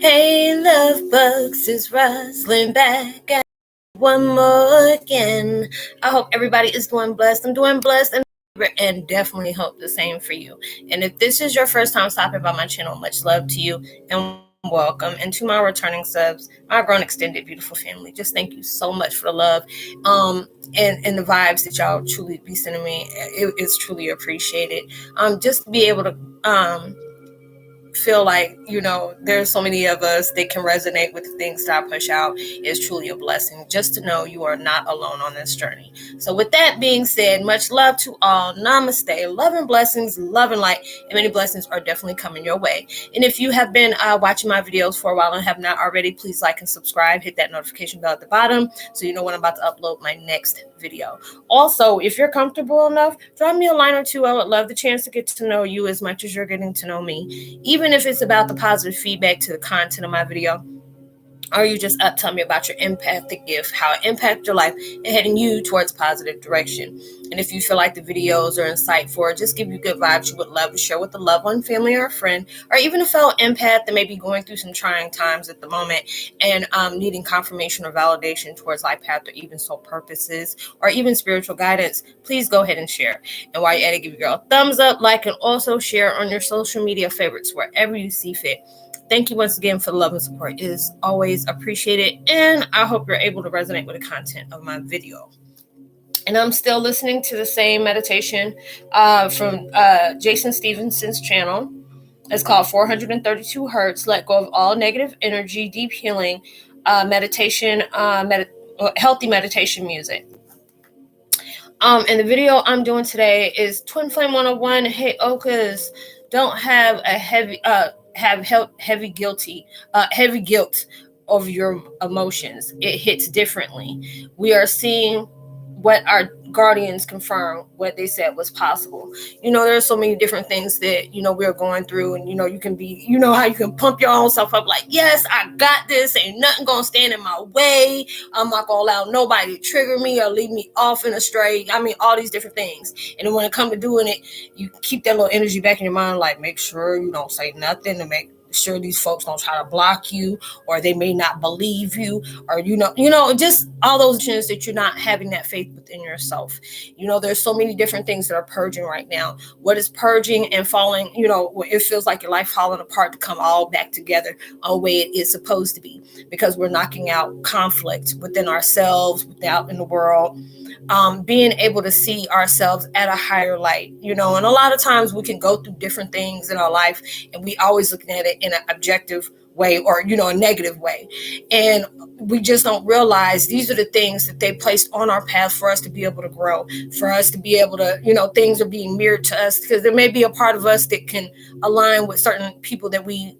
Hey, love bugs, it's Roslynn back at one more again. I hope everybody is doing blessed. I'm doing blessed and definitely hope the same for you. And if this is your first time stopping by my channel, much love to you and welcome. And to my returning subs, my grown extended beautiful family, just thank you so much for the love and the vibes that y'all truly be sending me. It's truly appreciated. Just to be able to feel like, there's so many of us that can resonate with the things that I push out is truly a blessing. Just to know you are not alone on this journey. So with that being said, much love to all. Namaste. Love and blessings, love and light, and many blessings are definitely coming your way. And if you have been watching my videos for a while and have not already, please like and subscribe. Hit that notification bell at the bottom so you know when I'm about to upload my next video. Also, if you're comfortable enough, drop me a line or two. I would love the chance to get to know you as much as you're getting to know me. Even if it's about the positive feedback to the content of my video, or you just tell me about your empathic gift, how it impacted your life and heading you towards a positive direction. And if you feel like the videos are insightful or just give you good vibes, you would love to share with a loved one, family, or a friend, or even a fellow empath that may be going through some trying times at the moment and needing confirmation or validation towards life path or even soul purposes or even spiritual guidance, please go ahead and share. And while you're at it, give your girl a thumbs up, like, and also share on your social media favorites wherever you see fit. Thank you once again for the love and support. It is always appreciated, and I hope you're able to resonate with the content of my video. And I'm still listening to the same meditation from Jason Stevenson's channel. It's called 432 Hertz, Let Go of All Negative Energy, Deep Healing, Meditation, Healthy Meditation Music. And the video I'm doing today is Twin Flame 101, Heyokas. Don't have a heavy guilt of your emotions. It hits differently. We are seeing what our guardians confirm what they said was possible. There's so many different things that we're going through, and you can be, how you can pump your own self up like, yes, I got this, ain't nothing gonna stand in my way, I'm not gonna allow nobody to trigger me or lead me off in a stray. All these different things. And then when it comes to doing it, you keep that little energy back in your mind, like make sure you don't say nothing to make sure these folks don't try to block you, or they may not believe you, or just all those things that you're not having that faith within yourself. There's so many different things that are purging right now. What is purging and falling, it feels like your life falling apart to come all back together the way it is supposed to be, because we're knocking out conflict within ourselves, out in the world. Being able to see ourselves at a higher light, and a lot of times we can go through different things in our life and we always looking at it in an objective way or, a negative way. And we just don't realize these are the things that they placed on our path for us to be able to grow, for us to be able to, things are being mirrored to us, because there may be a part of us that can align with certain people that we,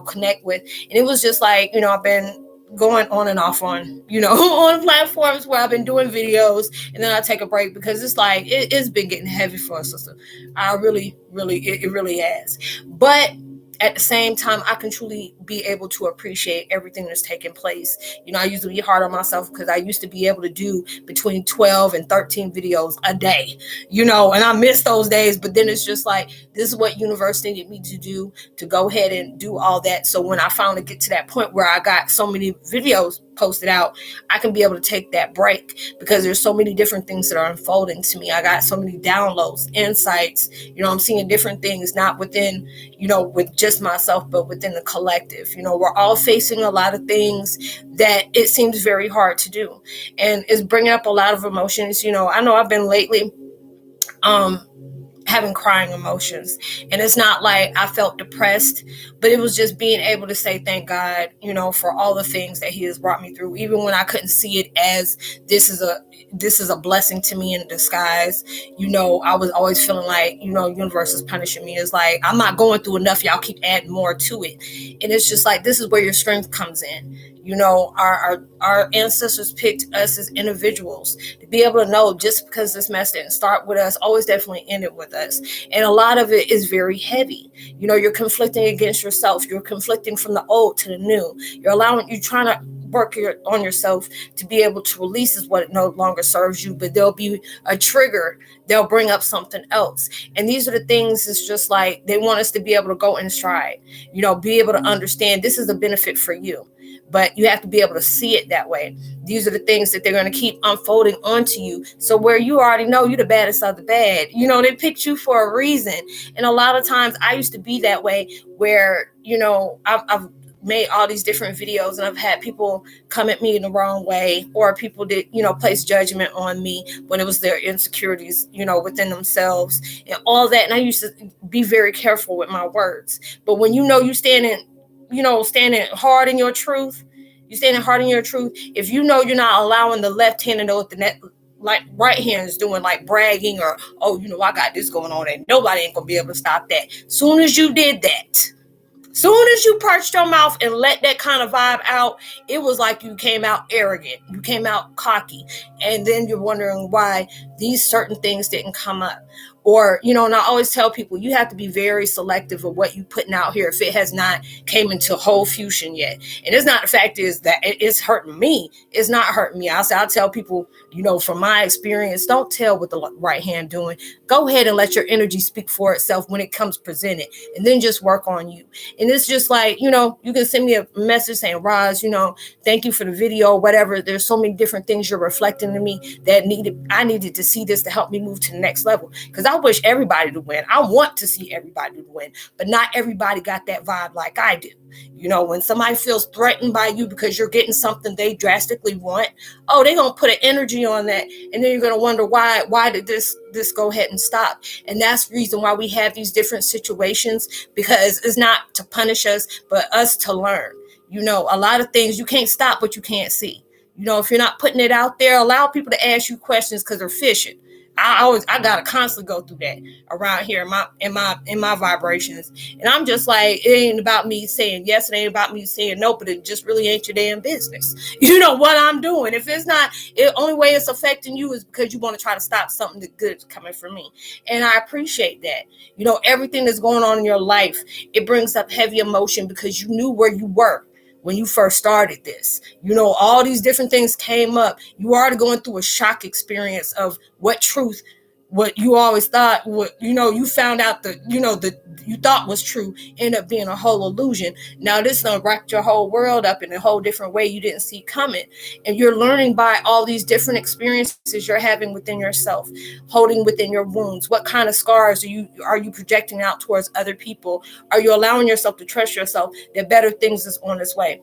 connect with. And it was just like, I've been going on and off on, on platforms where I've been doing videos, and then I take a break because it's like, it's been getting heavy for us, sister. It really has. But at the same time, I can truly be able to appreciate everything that's taking place. I used to be hard on myself because I used to be able to do between 12 and 13 videos a day, and I miss those days. But then it's just like, this is what universe needed me to do, to go ahead and do all that. So when I finally get to that point where I got so many videos posted out, I can be able to take that break, because there's so many different things that are unfolding to me. I got so many downloads, insights, I'm seeing different things, not within, with just myself, but within the collective. We're all facing a lot of things that it seems very hard to do, and it's bringing up a lot of emotions. I know I've been lately having crying emotions, and it's not like I felt depressed, but it was just being able to say thank God, for all the things that he has brought me through, even when I couldn't see it as this is a blessing to me in disguise. I was always feeling like, universe is punishing me. It's like, I'm not going through enough, y'all keep adding more to it. And it's just like, this is where your strength comes in. Our ancestors picked us as individuals to be able to know just because this mess didn't start with us, always definitely ended with us. And a lot of it is very heavy. You're conflicting against yourself. You're conflicting from the old to the new. You're trying to work on yourself to be able to release is what no longer serves you, but there'll be a trigger. They'll bring up something else. And these are the things, it's just like they want us to be able to go in stride, be able to understand this is a benefit for you. But you have to be able to see it that way. These are the things that they're going to keep unfolding onto you. So where you already know you're the baddest of the bad, they picked you for a reason. And a lot of times I used to be that way where, I've made all these different videos and I've had people come at me in the wrong way, or people did, place judgment on me when it was their insecurities, within themselves and all that. And I used to be very careful with my words. But when you standing hard in your truth, if you're not allowing the left hand to know what the right hand is doing, like bragging or, I got this going on and nobody ain't gonna be able to stop that. Soon as you did that, soon as you perched your mouth and let that kind of vibe out, it was like you came out arrogant, you came out cocky, and then you're wondering why these certain things didn't come up. Or, and I always tell people, you have to be very selective of what you're putting out here if it has not came into whole fusion yet. And it's not, the fact is that it's hurting me. It's not hurting me. I'll tell people, from my experience, don't tell what the right hand doing. Go ahead and let your energy speak for itself when it comes presented, and then just work on you. And it's just like, you can send me a message saying, Roz, thank you for the video, whatever. There's so many different things you're reflecting to me that I needed to see this to help me move to the next level. Because I wish everybody to win. I want to see everybody to win, but not everybody got that vibe like I do. When somebody feels threatened by you because you're getting something they drastically want, they're going to put an energy on that. And then you're going to wonder why did this go ahead and stop? And that's the reason why we have these different situations, because it's not to punish us, but us to learn. A lot of things you can't stop what you can't see. If you're not putting it out there, allow people to ask you questions because they're fishing. I gotta constantly go through that around here in my vibrations. And I'm just like, it ain't about me saying yes, it ain't about me saying no, but it just really ain't your damn business. What I'm doing. If it's not, the only way it's affecting you is because you want to try to stop something that good's coming from me. And I appreciate that. Everything that's going on in your life, it brings up heavy emotion because you knew where you were when you first started this. All these different things came up. You already going through a shock experience of what truth, what you always thought, you found out that, you thought was true, ended up being a whole illusion. Now this done rocked your whole world up in a whole different way you didn't see coming. And you're learning by all these different experiences you're having within yourself, holding within your wounds. What kind of scars are you projecting out towards other people? Are you allowing yourself to trust yourself that better things is on its way?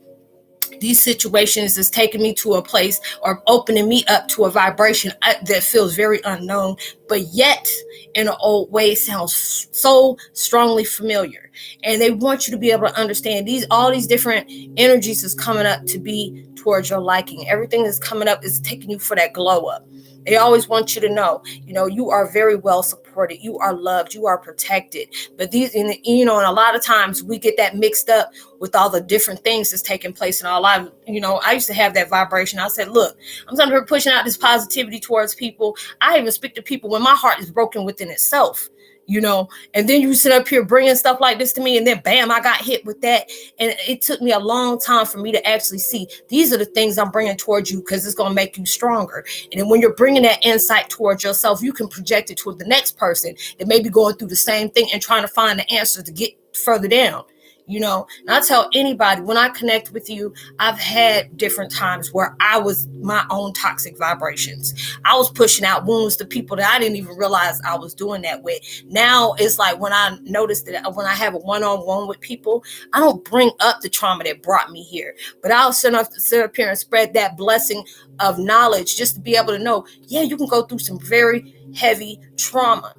These situations is taking me to a place or opening me up to a vibration that feels very unknown, but yet in an old way sounds so strongly familiar. And they want you to be able to understand all these different energies is coming up to be towards your liking. Everything that's coming up is taking you for that glow up. They always want you to know, you are very well supported. You are loved. You are protected. But and a lot of times we get that mixed up with all the different things that's taking place in our life. I used to have that vibration. I said, look, I'm sometimes pushing out this positivity towards people. I even speak to people when my heart is broken within itself. And then you sit up here bringing stuff like this to me, and then bam, I got hit with that. And it took me a long time for me to actually see these are the things I'm bringing towards you because it's going to make you stronger. And then when you're bringing that insight towards yourself, you can project it toward the next person that may be going through the same thing and trying to find the answers to get further down. And I tell anybody, when I connect with you, I've had different times where I was my own toxic vibrations. I was pushing out wounds to people that I didn't even realize I was doing that with. Now it's like when I notice that when I have a one-on-one with people, I don't bring up the trauma that brought me here, but I'll sit up here and spread that blessing of knowledge just to be able to know, yeah, you can go through some very heavy trauma.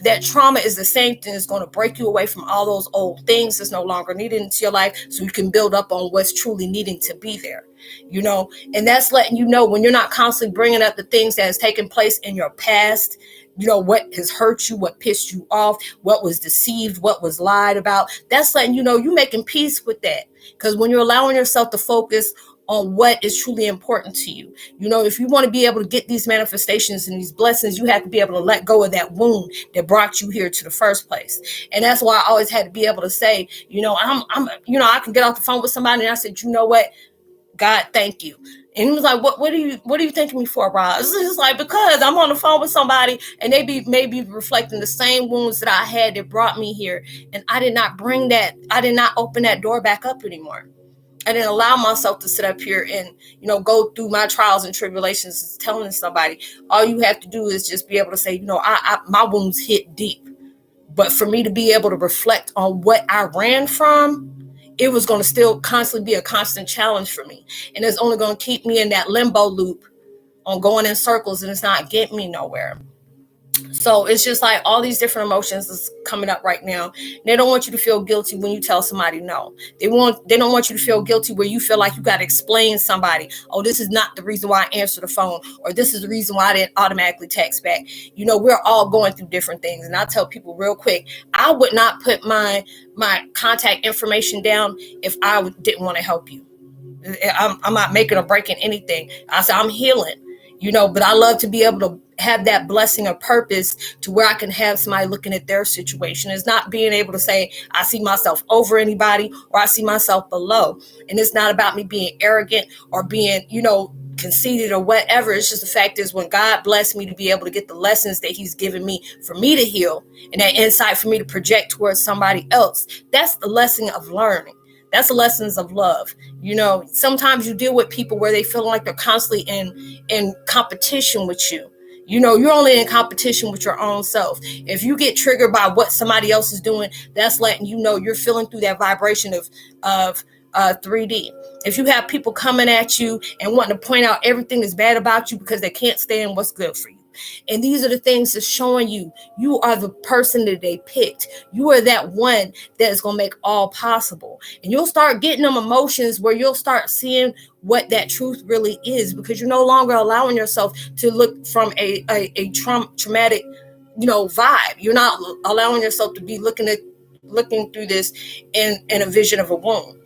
That trauma is the same thing that's going to break you away from all those old things that's no longer needed into your life, so you can build up on what's truly needing to be there. And that's letting you know when you're not constantly bringing up the things that has taken place in your past, what has hurt you, what pissed you off, what was deceived, what was lied about. That's letting you know you're making peace with that. Because when you're allowing yourself to focus on what is truly important to you, if you want to be able to get these manifestations and these blessings, you have to be able to let go of that wound that brought you here to the first place. And that's why I always had to be able to say, I can get off the phone with somebody and I said, you know what, God, thank you. And he was like, what are you thanking me for, Roz? It's just like, because I'm on the phone with somebody and they maybe reflecting the same wounds that I had that brought me here. And I did not open that door back up anymore. I didn't allow myself to sit up here and, go through my trials and tribulations, telling somebody. All you have to do is just be able to say, my wounds hit deep. But for me to be able to reflect on what I ran from, it was going to still constantly be a constant challenge for me. And it's only going to keep me in that limbo loop on going in circles, and it's not getting me nowhere. So it's just like all these different emotions is coming up right now. They don't want you to feel guilty when you tell somebody no. They don't want you to feel guilty where you feel like you got to explain somebody, oh, this is not the reason why I answered the phone, or this is the reason why I didn't automatically text back. We're all going through different things. And I tell people real quick, I would not put my contact information down if I didn't want to help you. I'm not making or breaking anything. I said, I'm healing, but I love to be able to have that blessing of purpose to where I can have somebody looking at their situation. It's not being able to say, I see myself over anybody or I see myself below. And it's not about me being arrogant or being, conceited or whatever. It's just the fact is when God blessed me to be able to get the lessons that he's given me for me to heal and that insight for me to project towards somebody else, that's the lesson of learning. That's the lessons of love. Sometimes you deal with people where they feel like they're constantly in competition with you. You're only in competition with your own self. If you get triggered by what somebody else is doing, that's letting you know you're feeling through that vibration of 3D. If you have people coming at you and wanting to point out everything that's bad about you because they can't stand what's good for you. And these are the things that's showing you are the person that they picked. You are that one that is going to make all possible. And you'll start getting them emotions where you'll start seeing what that truth really is, because you're no longer allowing yourself to look from a traumatic, vibe. You're not allowing yourself to be looking through this in a vision of a wound.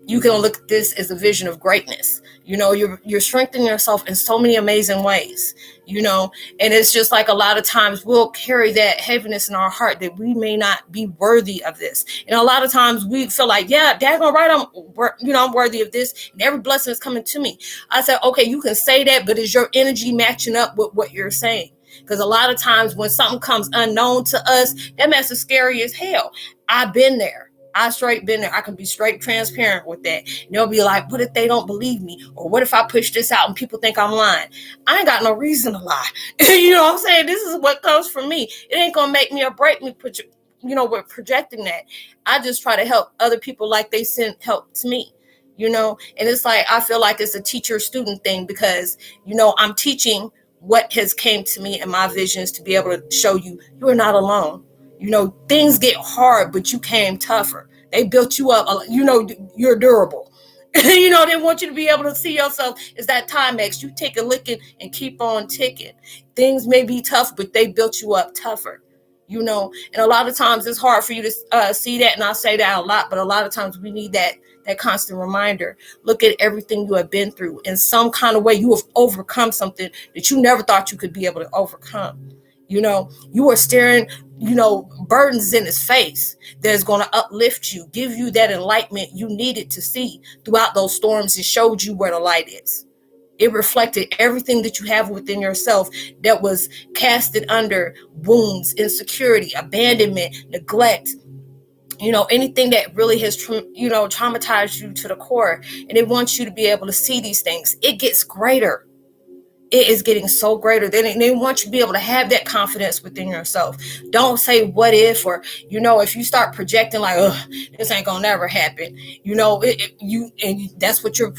You can look at this as a vision of greatness. You're strengthening yourself in so many amazing ways, and it's just like a lot of times we'll carry that heaviness in our heart that we may not be worthy of this. And a lot of times we feel like, yeah, daggone right, I'm worthy of this and every blessing is coming to me. I said, okay, you can say that, but is your energy matching up with what you're saying? Because a lot of times when something comes unknown to us, that mess is scary as hell. I've been there. I straight been there. I can be straight transparent with that. And they'll be like, what if they don't believe me? Or what if I push this out and people think I'm lying? I ain't got no reason to lie. You know what I'm saying? This is what comes from me. It ain't going to make me or break me, with projecting that. I just try to help other people like they sent help to me. And it's like, I feel like it's a teacher-student thing because, I'm teaching what has came to me and my visions to be able to show you are not alone. Things get hard, but you came tougher. They built you up. You're durable. They want you to be able to see yourself as that Timex. You take a licking and keep on ticking. Things may be tough, but they built you up tougher. And a lot of times it's hard for you to see that. And I say that a lot, but a lot of times we need that constant reminder. Look at everything you have been through. In some kind of way, you have overcome something that you never thought you could be able to overcome. You are staring, burdens in his face that is going to uplift you, give you that enlightenment you needed to see throughout those storms. It showed you where the light is. It reflected everything that you have within yourself that was casted under wounds, insecurity, abandonment, neglect, anything that really has, traumatized you to the core. And it wants you to be able to see these things. It gets greater. It is getting so greater. They want you to be able to have that confidence within yourself. Don't say what if, or, if you start projecting like, this ain't gonna never happen, and that's what you're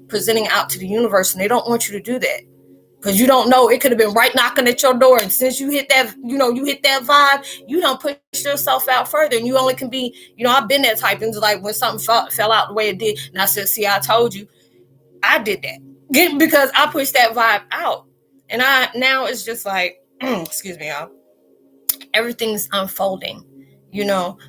presenting out to the universe. And they don't want you to do that because you don't know, it could have been right knocking at your door. And since you hit that, you hit that vibe, you don't push yourself out further. And you only can be, I've been that type. And it's like when something fell out the way it did. And I said, see, I told you, I did that. Because I pushed that vibe out. And now it's just like, excuse me, y'all, everything's unfolding.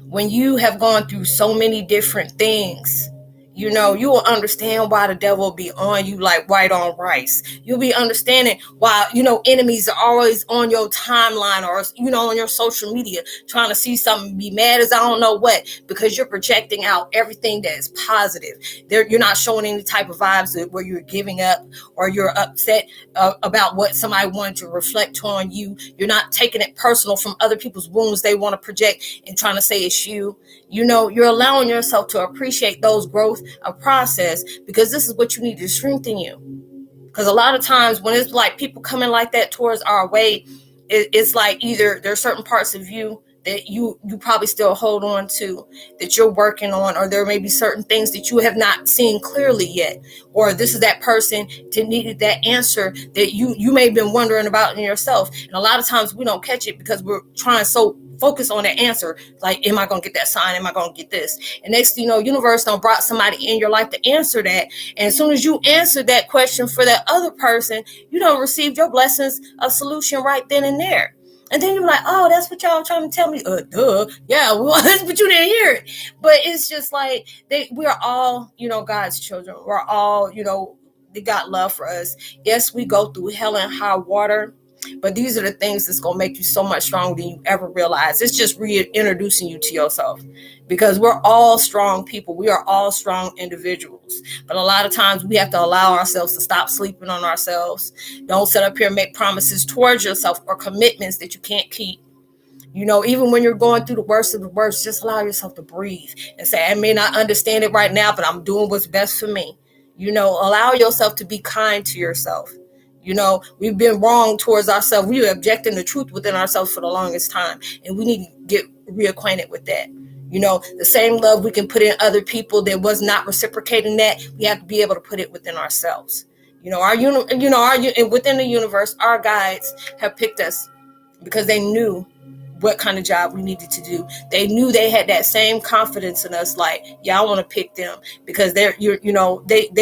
When you have gone through so many different things, you will understand why the devil will be on you like white on rice. You'll be understanding why, enemies are always on your timeline or, on your social media trying to see something, be mad as I don't know what, because you're projecting out everything that is positive. You're not showing any type of vibes where you're giving up or you're upset about what somebody wanted to reflect on you. You're not taking it personal from other people's wounds they want to project and trying to say it's you. You're allowing yourself to appreciate those growth of process, because this is what you need to strengthen you. Because a lot of times when it's like people coming like that towards our way, it's like either there's certain parts of you that you probably still hold on to, that you're working on, or there may be certain things that you have not seen clearly yet, or this is that person that needed that answer that you may have been wondering about in yourself. And a lot of times we don't catch it because we're trying so focus on that answer, like, am I gonna get that sign, am I gonna get this? And next thing you know, universe done brought somebody in your life to answer that, and as soon as you answer that question for that other person, you don't receive your blessings of solution right then and there. And then you're like, oh, that's what y'all trying to tell me. Duh. Yeah, well, but you didn't hear it. But it's just like we're all, God's children. We're all, they got love for us. Yes, we go through hell and high water, but these are the things that's going to make you so much stronger than you ever realize. It's just reintroducing you to yourself, because we're all strong people. We are all strong individuals. But a lot of times we have to allow ourselves to stop sleeping on ourselves. Don't sit up here and make promises towards yourself or commitments that you can't keep. Even when you're going through the worst of the worst, just allow yourself to breathe and say, I may not understand it right now, but I'm doing what's best for me. Allow yourself to be kind to yourself. We've been wrong towards ourselves. We were objecting the truth within ourselves for the longest time, and we need to get reacquainted with that. The same love we can put in other people that was not reciprocating that, we have to be able to put it within ourselves. Within the universe, our guides have picked us because they knew what kind of job we needed to do. They knew they had that same confidence in us, like, yeah, I want to pick them because they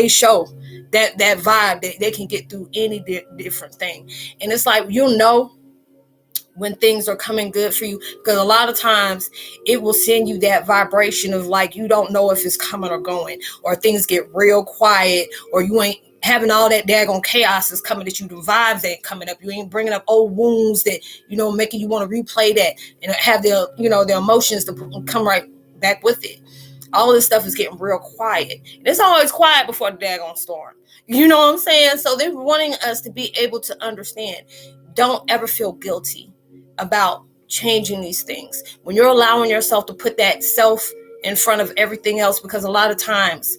show that vibe. They can get through any different thing. And it's like, when things are coming good for you, because a lot of times it will send you that vibration of like, you don't know if it's coming or going, or things get real quiet, or you ain't having all that daggone chaos is coming at you. The vibes ain't coming up. You ain't bringing up old wounds that, making you want to replay that and have the emotions to come right back with it. All this stuff is getting real quiet. And it's always quiet before the daggone storm. You know what I'm saying? So they're wanting us to be able to understand. Don't ever feel guilty about changing these things. When you're allowing yourself to put that self in front of everything else, because a lot of times,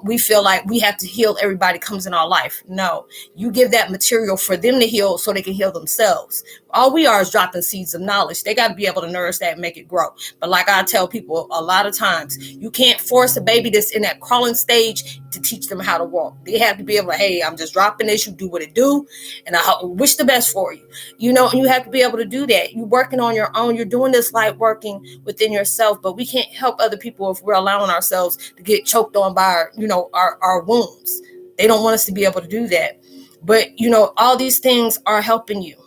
we feel like we have to heal everybody comes in our life. No, you give that material for them to heal so they can heal themselves. All we are is dropping seeds of knowledge. They got to be able to nourish that and make it grow. But like I tell people a lot of times, you can't force a baby that's in that crawling stage to teach them how to walk. They have to be able to, hey, I'm just dropping this, you do what it do, and I wish the best for you. And you have to be able to do that. You're working on your own. You're doing this like working within yourself, but we can't help other people if we're allowing ourselves to get choked on by our wounds. They don't want us to be able to do that. But all these things are helping you.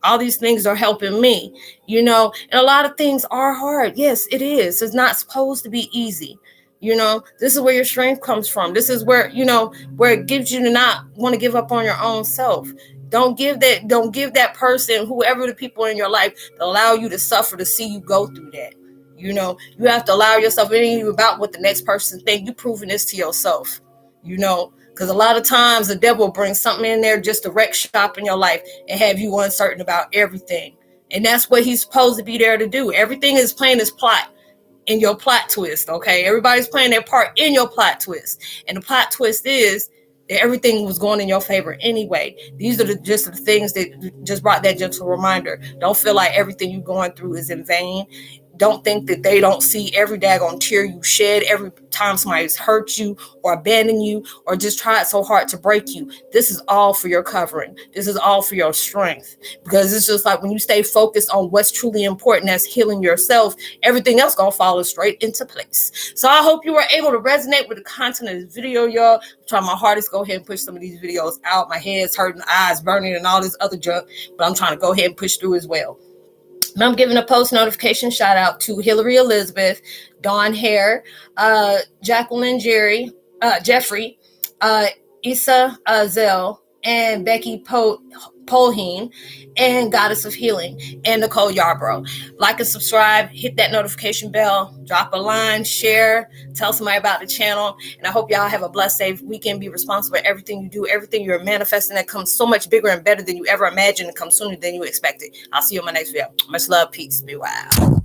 All these things are helping me, and a lot of things are hard. Yes, it is. It's not supposed to be easy. This is where your strength comes from. This is where, where it gives you to not want to give up on your own self. Don't give that person, whoever the people in your life, to allow you to suffer to see you go through that. You have to allow yourself. It ain't even about what the next person thinks. You're proving this to yourself, because a lot of times the devil will bring something in there just to wreck shop in your life and have you uncertain about everything. And that's what he's supposed to be there to do. Everything is playing his plot in your plot twist, okay? Everybody's playing their part in your plot twist. And the plot twist is that everything was going in your favor anyway. These are just the things that just brought that gentle reminder. Don't feel like everything you're going through is in vain. Don't think that they don't see every daggone tear you shed, every time somebody's hurt you or abandoned you or just tried so hard to break you. This is all for your covering. This is all for your strength, because it's just like when you stay focused on what's truly important, that's healing yourself, everything else gonna fall straight into place. So I hope you were able to resonate with the content of this video, y'all. I'm trying my hardest to go ahead and push some of these videos out. My head's hurting, eyes burning, and all this other junk, but I'm trying to go ahead and push through as well. And I'm giving a post notification shout out to Hillary Elizabeth, Dawn Hare, Jacqueline Jeffrey, Issa Zell, and Becky Polheen, and Goddess of Healing, and Nicole Yarbrough. Like and subscribe, hit that notification bell, drop a line, share, tell somebody about the channel, and I hope y'all have a blessed, safe weekend. Be responsible for everything you do, everything you're manifesting that comes so much bigger and better than you ever imagined and comes sooner than you expected. I'll see you in my next video. Much love, peace, be wild.